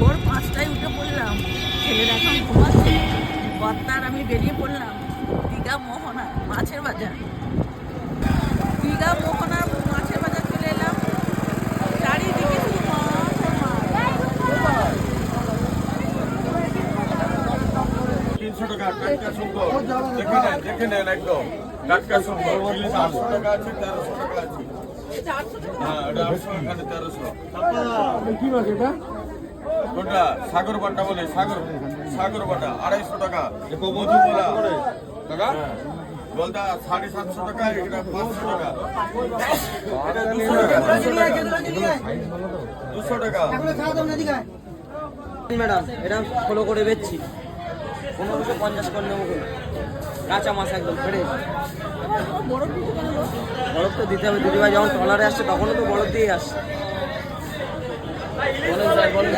ভোর 5টায় উঠে পড়লাম, ছেলের এখন ঘুমাচ্ছে, কর্তার আমি বেরিয়ে পড়লাম দীঘা মোহনা মাছের বাজার। দীঘা মোহনা মাছের বাজার চলে এলাম, চারিদিকে শুধু মাছ আর মাছ। 300 টাকা টাটকা সুন্দর, দেখে নেন একদম টাটকা সুন্দর। ইলিশ 800 টাকা আছে, 1300 টাকা আছে। হ্যাঁ, এটা 800 এখানে 1300। কি মাছ এটা? ওটা সাগর বাটা বলে, সাগর বাটা 250 টাকা। মধু বলা টাকা বলটা 750 টাকা, এটা 500 টাকা, এটা 200 টাকা, 200 টাকা। ম্যাডাম এটা 16 করে বেচছি, 1550 করে নেবো। কাঁচা মাছ একদম ফ্রেশ। বরফ তো দিতে হবে দিদিভাই, যখন ট্রলারে আসছে তখনও তো বরফ দিয়ে আসছে। বলেন স্যার বলেন,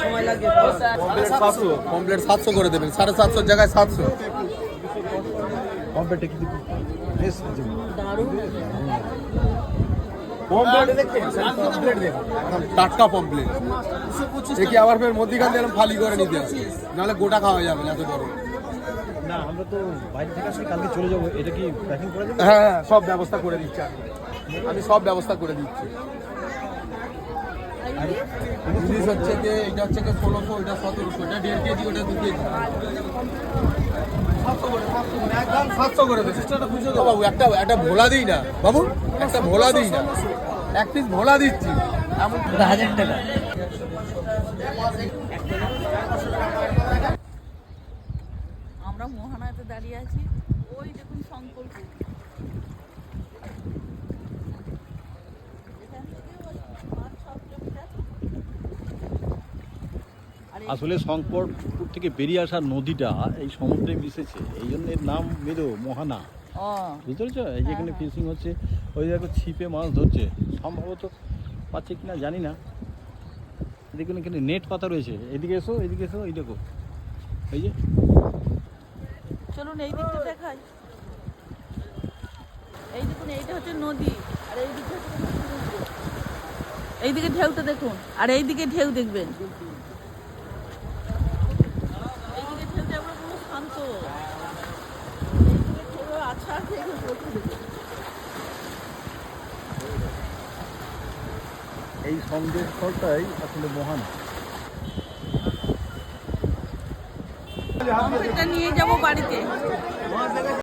সময় লাগবে। কমপ্লিট 700 করে দেবেন, 750 জায়গায় 700। টাটকা পমপ্লেট দেখি আবার ফের মধ্যিখান দিয়ে ফালি করে নিতে হবে, নাহলে গোটা খাওয়া যাবে না এত বড়। না আমরা তো বাইরে থেকে আসলে কালকে চলে যাবো, এটা কি প্যাকিং করা যাবে? হ্যাঁ হ্যাঁ, সব ব্যবস্থা করে দিচ্ছি আমি সব ব্যবস্থা করে দিচ্ছি। ইলিশ হচ্ছে যে এটা হচ্ছে 1600, এটা 1700, এটা 1.5 কেজি, ওটা 2 কেজি। 700 করে, একদম 700 করে দেবে। বাবু একটা ভোলা দিই না বাবু, একটা ভোলা দিই না, এক পিস ভোলা দিচ্ছি এমন 1000 টাকা। আমরা মোহনাতে দাঁড়িয়ে আছি, ওই দেখুন শঙ্করপুর। এখান থেকে ওই 5-6 কিলোমিটার। আর এই আসলে শঙ্করপুর থেকে বেরিয়ে আসা নদীটা এই সমুদ্রে মিশেছে, এই জন্য এর নাম বেরো মোহানা। ও বুঝতে পেরেছো? এই যে এখানে ফিশিং হচ্ছে, ওই দেখো ছিপে মাছ ধরছে, সম্ভবত পাচ্ছে কিনা জানি না। দেখুন এখানে নেট পাতা রয়েছে। এদিকে এসো, এদিকে এসো, এই দেখো এই যে চলুন এই দিকটা দেখাই। এই দেখুন এইটা হচ্ছে নদী, আর এই দিকে হচ্ছে সমুদ্র। এইদিকে ঢেউটা দেখুন, আর এইদিকে ঢেউ দেখবেন। এইদিকে ঢেউটা আমরা পুরো শান্ত, এইদিকে ঢেউ আচ্ছা আছে, এগুলো বলতে দেখুন। এই সন্দেশ স্থলটাই আসলে মোহানা। এটা নিয়ে যাবো বাড়িতে।